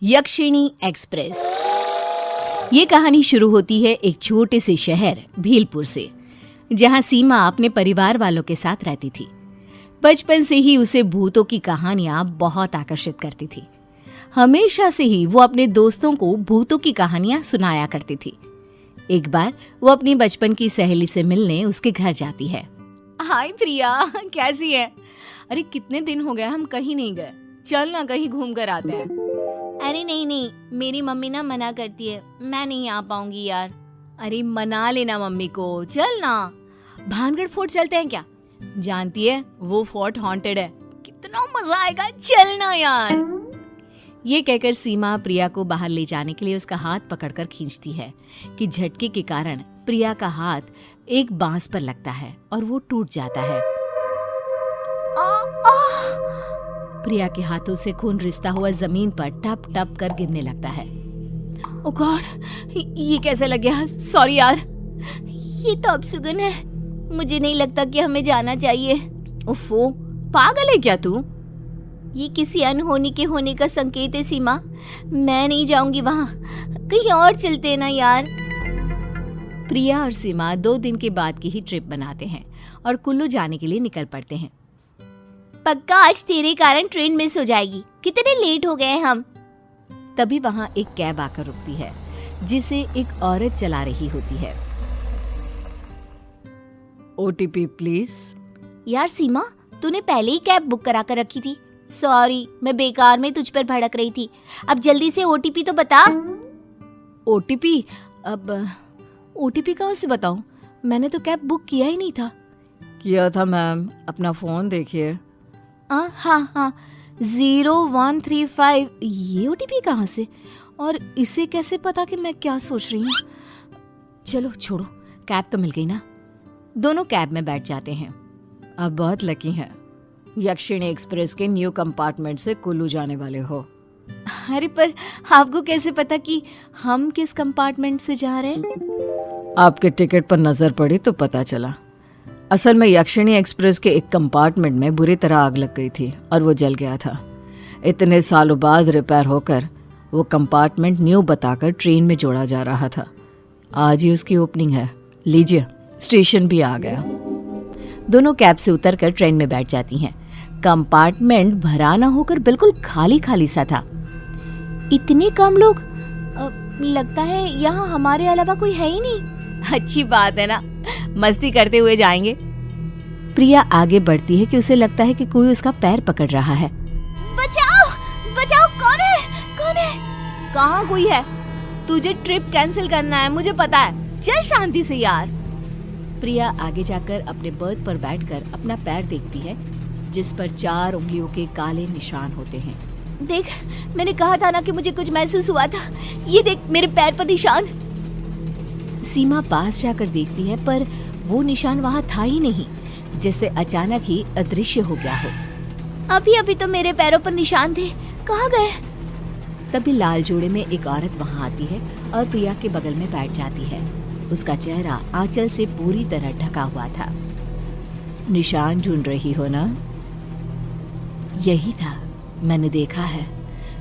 यक्षिणी express. ये कहानी शुरू होती है एक छोटे से शहर भीलपुर से, जहां सीमा अपने परिवार वालों के साथ रहती थी। बचपन से ही उसे भूतों की कहानियां बहुत आकर्षित करती थी। हमेशा से ही वो अपने दोस्तों को भूतों की कहानियां सुनाया करती थी। एक बार वो अपनी बचपन की सहेली से मिलने उसके घर जाती है। हाय प्रिया, कैसी है? अरे कितने दिन हो गए हम कहीं नहीं गए, चल ना कहीं घूम कर आते हैं। अरे नहीं, मेरी मम्मी ना मना करती है, मैं नहीं आ पाऊंगी यार। अरे मना लेना मम्मी को, चल ना। भानगढ़ फोर्ट चलते हैं क्या? जानती है वो फोर्ट हॉन्टेड है, कितना मजा आएगा, चल ना यार। ये कहकर सीमा प्रिया को बाहर ले जाने के लिए उसका हाथ पकड़कर खींचती है कि झटके के कारण प्रिया का हाथ एक बांस पर लगता है और वो टूट जाता है। प्रिया के हाथों से खून रिसता हुआ जमीन पर टप टप कर गिरने लगता है। ओ गॉड, ये कैसे लग गया? सॉरी यार। ये तो अपशगुन है, मुझे नहीं लगता कि हमें जाना चाहिए। ओफो, पागल है क्या तू? ये किसी अनहोनी के होने का संकेत है सीमा, मैं नहीं जाऊंगी वहां, कहीं और चलते ना यार। प्रिया और सीमा 2 दिन के बाद की ही ट्रिप बनाते हैं और कुल्लू जाने के लिए निकल पड़ते हैं। पक्का आज तेरे कारण ट्रेन मिस हो जाएगी, कितने लेट हो गए हम। तभी वहां एक कैब आकर रुकती है जिसे एक औरत चला रही होती है। OTP please. यार सीमा, तूने पहले ही कैब बुक करा कर रखी थी। सॉरी, मैं बेकार में तुझ पर भड़क रही थी। अब जल्दी से OTP तो बता। OTP? अब OTP कहाँ से बताऊं? मैंने तो कैब बुक किया ही नहीं था। किया था मैम, अपना फोन देखिए। हाँ, 0135। ये OTP कहाँ से? और इसे कैसे पता कि मैं क्या सोच रही हूँ? चलो छोड़ो, कैब तो मिल गई ना। दोनों कैब में बैठ जाते हैं। अब बहुत लकी हैं, यक्षिणी एक्सप्रेस के न्यू कंपार्टमेंट से कुल्लू जाने वाले हो। अरे पर आपको कैसे पता कि हम किस कंपार्टमेंट से जा रहे हैं? आपके टिकट पर नजर पड़ी तो पता चला। असल में यक्षिणी एक्सप्रेस के एक कंपार्टमेंट में बुरी तरह आग लग गई थी और वो जल गया था। इतने सालों बाद रिपेयर होकर वो कंपार्टमेंट न्यू बताकर ट्रेन में जोड़ा जा रहा था। आज ही उसकी ओपनिंग है। लीजिए, स्टेशन भी आ गया। दोनों कैब से उतरकर ट्रेन में बैठ जाती हैं। कंपार्टमेंट भरा ना होकर बिल्कुल खाली खाली सा था। इतने कम लोग? लगता है यहाँ हमारे अलावा कोई है ही नहीं। अच्छी बात है ना, मस्ती करते हुए जाएंगे। प्रिया आगे बढ़ती है कि उसे लगता है कि कोई उसका पैर पकड़ रहा है। बचाओ, बचाओ, कौन है? कहाँ कोई है? तुझे ट्रिप कैंसिल करना है, मुझे पता है। चल शांति से यार। प्रिया आगे जाकर अपने बर्थ पर बैठकर अपना पैर देखती है जिस पर 4 उंगलियों के काले निशान होते हैं। देख, मैंने कहा था ना कि मुझे कुछ महसूस हुआ था। ये देख मेरे पैर पर निशान। सीमा पास जाकर देखती है पर वो निशान वहाँ था ही नहीं, जैसे अचानक ही अदृश्य हो गया हो। अभी तो मेरे पैरों पर निशान थे, कहाँ गए? तभी लाल जोड़े में एक औरत वहाँ आती है और प्रिया के बगल में बैठ जाती है। उसका चेहरा आंचल से पूरी तरह ढका हुआ था। निशान ढूंढ रही हो ना? यही था, मैंने देखा है,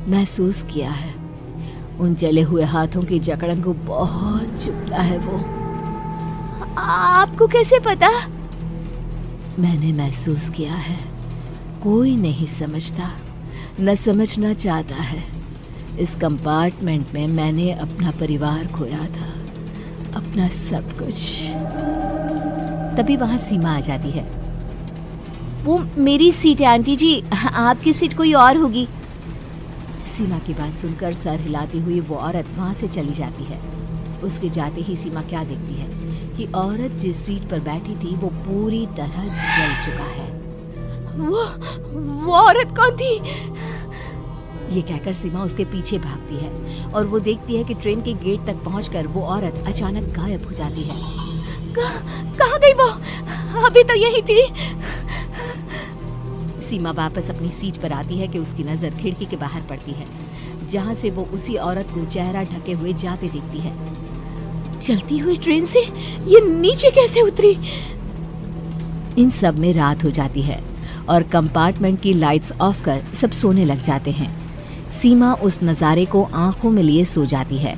महसूस किया है। उन जले हुए हाथों की जकड़न को बहुत चुभता है वो। आपको कैसे पता? मैंने महसूस किया है। कोई नहीं समझता, न समझना चाहता है। इस कंपार्टमेंट में मैंने अपना परिवार खोया था, अपना सब कुछ। तभी वहां सीमा आ जाती है। वो मेरी सीट है आंटी जी, आपकी सीट कोई और होगी। सीमा की बात सुनकर सर हिलाती हुई वो औरत वहां से चली जाती है। उसके जाते ही सीमा क्या देखती है कि औरत जिस सीट पर बैठी थी वो पूरी तरह जल चुका है। वो औरत कौन थी? ये कहकर सीमा उसके पीछे भागती है और वो देखती है कि ट्रेन के गेट तक पहुंचकर वो औरत अचानक गायब हो जाती है। कहाँ गई वो? अभी तो यही थी। सीमा वापस अपनी सीट पर आती है कि उसकी नजर खिड़की के बाहर पड़ती है, जहां से वो उसी औरत को चेहरा ढके हुए जाते देखती है। चलती हुई ट्रेन से ये नीचे कैसे उतरी? इन सब में रात हो जाती है और कंपार्टमेंट की लाइट्स ऑफ कर सब सोने लग जाते हैं। सीमा उस नज़ारे को आंखों में लिए सो जाती है।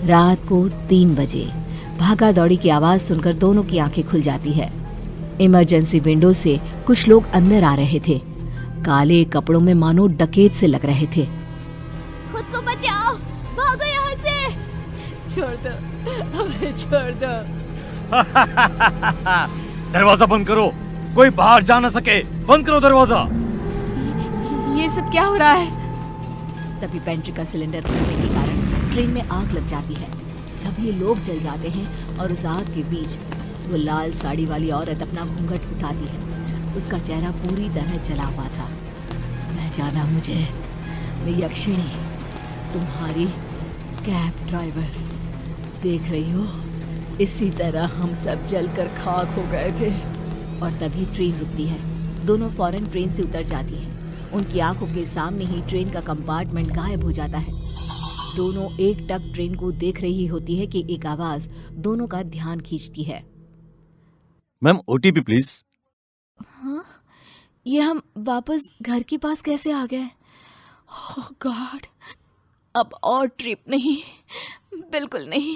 रात को 3 बजे भागा दौड़ी की आवाज सुनकर दोनों की आंखें खुल जाती है। इमरजेंसी विंडो से कुछ लोग अंदर आ रहे थे। काले कपड़ों में मानो डकैत से लग रहे थे। खुद को बचाओ, भागो यहाँ से। छोड़ दो, हमें छोड़ दो। दरवाजा बंद करो, कोई बाहर जा ना सके। बंद करो दरवाजा। ये सब क्या हो रहा है? तभी पेंट्री का सिलेंडर खुलने के कारण ट्रेन में आग लग जाती है। सभी लोग जल जाते हैं और उस आग के बीच वो लाल साड़ी वाली औरत अपना घूंघट उठाती है। उसका चेहरा पूरी तरह जला हुआ था। पहचाना मुझे? मैं यक्षिणी, तुम्हारी कैब ड्राइवर। देख रही हो, इसी तरह हम सब जलकर खाक हो गए थे। और तभी ट्रेन रुकती है। दोनों फौरन ट्रेन से उतर जाती हैं। उनकी आंखों के सामने ही ट्रेन का कंपार्टमेंट गायब हो जाता है। दोनों एक टक ट्रेन को देख रही होती है कि एक आवाज दोनों का ध्यान खींचती है। Ma'am, OTP please. हाँ? ये हम वापस घर के पास कैसे आ गए? ओह गॉड, अब और ट्रिप नहीं, बिल्कुल नहीं।